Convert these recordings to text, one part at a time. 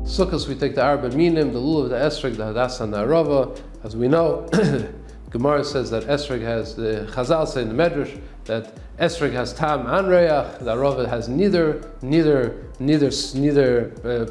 Sukkot we take the Arba Minim, the Lulav, the Esrog, the Hadassah, and the Arava. As we know, Gemara says that Esrog has, the Chazal say in the Medrash, that Esrog has Tam and Reach, the Arava has neither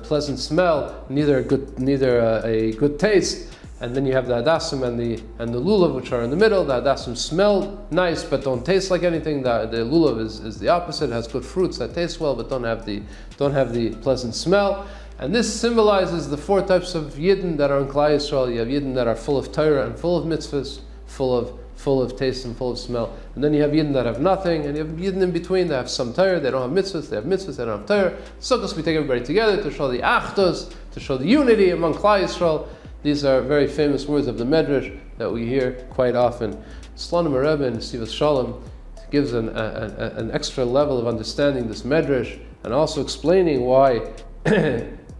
pleasant smell, neither a good taste. And then you have the Hadassim and the Lulav, which are in the middle. The Hadassim smell nice but don't taste like anything. The Lulav is the opposite, it has good fruits that taste well but don't have the pleasant smell. And this symbolizes the four types of Yidden that are in Klal Yisrael. You have Yidden that are full of Torah and full of mitzvahs, full of taste and full of smell. And then you have Yidden that have nothing, and you have Yidden in between that have some Torah, they don't have mitzvahs, they have mitzvahs, they don't have Torah. Sukkot we take everybody together to show the Achdus, to show the unity among Klal Yisrael. These are very famous words of the Medrash that we hear quite often. Slonim Rebbe in Sivas Shalom gives an extra level of understanding this Medrash, and also explaining why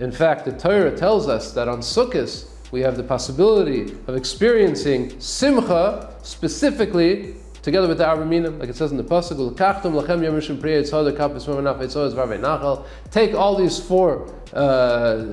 in fact the Torah tells us that on Sukkot we have the possibility of experiencing Simcha specifically together with the Arba Minim, like it says in the Pasuk, take all these four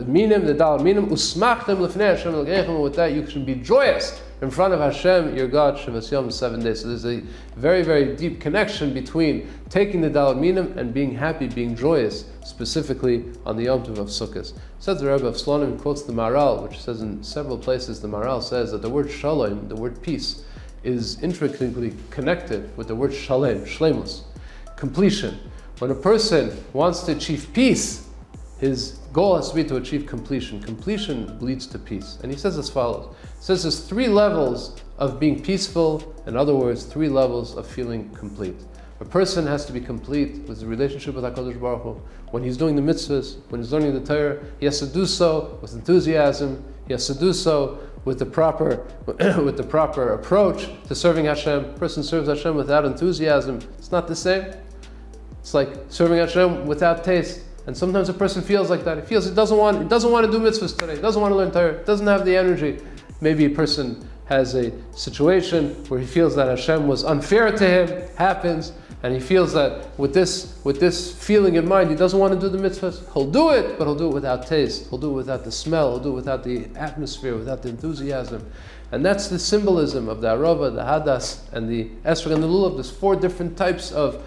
Minim, the Dal Minim, with that you should be joyous in front of Hashem, your God, Shavas Yom, 7 days. So there's a very, very deep connection between taking the Dal Minim and being happy, being joyous, specifically on the Yom Tov of Sukkot. Says the Rebbe of Slonim, quotes the Maral, which says in several places, the Maral says that the word Shalom, the word peace, is intricately connected with the word Shalem, Shlemus, completion. When a person wants to achieve peace, his goal has to be to achieve completion. Completion leads to peace. And he says as follows. He says there's 3 levels of being peaceful. In other words, 3 levels of feeling complete. A person has to be complete with his relationship with HaKadosh Baruch Hu. When he's doing the mitzvahs, when he's learning the Torah, he has to do so with enthusiasm. He has to do so with the proper approach to serving Hashem. A person serves Hashem without enthusiasm, it's not the same. It's like serving Hashem without taste. And sometimes a person feels like that. He feels he doesn't want to do mitzvahs today. He doesn't want to learn Torah. Doesn't have the energy. Maybe a person has a situation where he feels that Hashem was unfair to him. Happens, and he feels that with this feeling in mind, he doesn't want to do the mitzvahs. He'll do it, but he'll do it without taste. He'll do it without the smell. He'll do it without the atmosphere, without the enthusiasm. And that's the symbolism of the Arava, the Hadas, and the Esrog and the Lulav. There's 4 different types of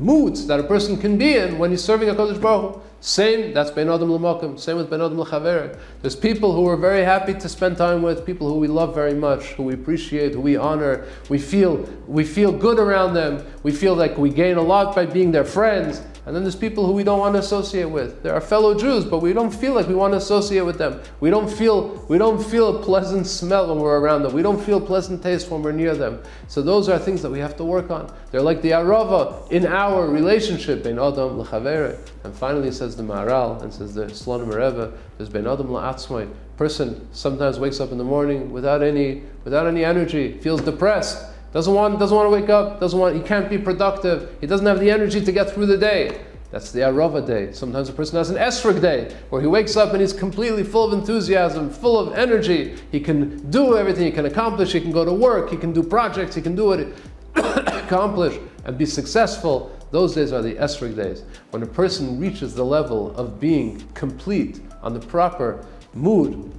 moods that a person can be in when he's serving HaKadosh Baruch Hu. Same, that's Ben Adam L'Makom, same with Ben Adam L'Chaver. There's people who we're very happy to spend time with, people who we love very much, who we appreciate, who we honor. We feel good around them. We feel like we gain a lot by being their friends. And then there's people who we don't want to associate with. They're our fellow Jews, but we don't feel like we want to associate with them. We don't feel a pleasant smell when we're around them. We don't feel pleasant taste when we're near them. So those are things that we have to work on. They're like the Arava in our relationship, Ben Adam L'Chavere. And finally says the Maharal, and says the Slonim Rebbe, there's Ben Adam L'Atzmai. Person sometimes wakes up in the morning without any energy, feels depressed. Doesn't want to wake up, he can't be productive, he doesn't have the energy to get through the day. That's the Arava day. Sometimes a person has an Esrog day, where he wakes up and he's completely full of enthusiasm, full of energy. He can do everything, he can accomplish, he can go to work, he can do projects, he can do it, accomplish, and be successful. Those days are the Esrog days. When a person reaches the level of being complete on the proper mood,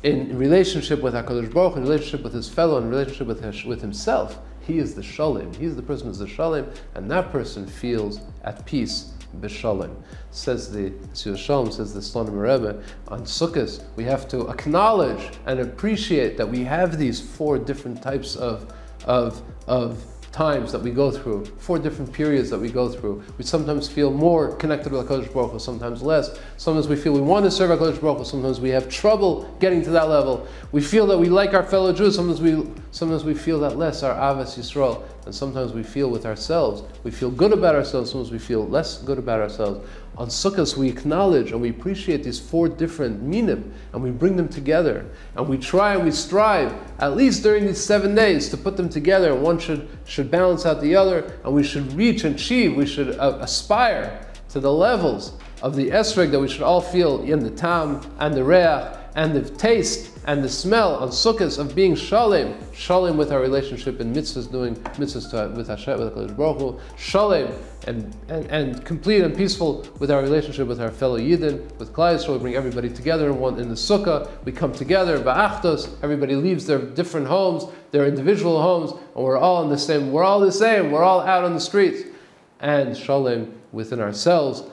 in relationship with HaKadosh Baruch Hu, in relationship with his fellow, in relationship with himself, he is the Shalom. He is the person who is the Shalom, and that person feels at peace, b'Shalom. Says the Sivas Shalom, says the Slonim Rebbe, on Sukkot, we have to acknowledge and appreciate that we have these 4 different types of times that we go through, 4 different periods that we go through. We sometimes feel more connected with HaKadosh Baruch Hu, sometimes less. Sometimes we feel we want to serve HaKadosh Baruch Hu, sometimes we have trouble getting to that level. We feel that we like our fellow Jews, sometimes we feel that less, our Avas Yisrael, and sometimes we feel with ourselves. We feel good about ourselves, sometimes we feel less good about ourselves. On Sukkot, we acknowledge and we appreciate these 4 different minim, and we bring them together. And we try and we strive, at least during these 7 days, to put them together. And one should balance out the other, and we should reach and achieve, we should aspire to the levels of the Esrog that we should all feel in the Tam and the Reach and the taste and the smell on Sukkot of being shalom with our relationship in mitzvahs, doing mitzvahs with Hashem, with HaKadosh Baruch Hu, shalom and complete and peaceful with our relationship with our fellow Yidden, with Klal Yisrael. We bring everybody together in the Sukkah. We come together, ba'achdos. Everybody leaves their different homes, their individual homes, and we're all the same. We're all out on the streets. And shalom within ourselves.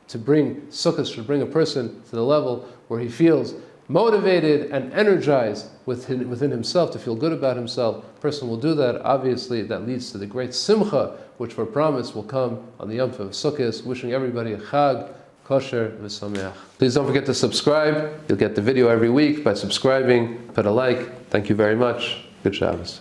To bring Sukkot should bring a person to the level where he feels motivated and energized within himself, to feel good about himself. A person will do that. Obviously, that leads to the great simcha, which we're promised will come on the Yom Tov of Sukkot. Wishing everybody a chag, kosher, v'sameach. Please don't forget to subscribe. You'll get the video every week by subscribing. Put a like. Thank you very much. Good Shabbos.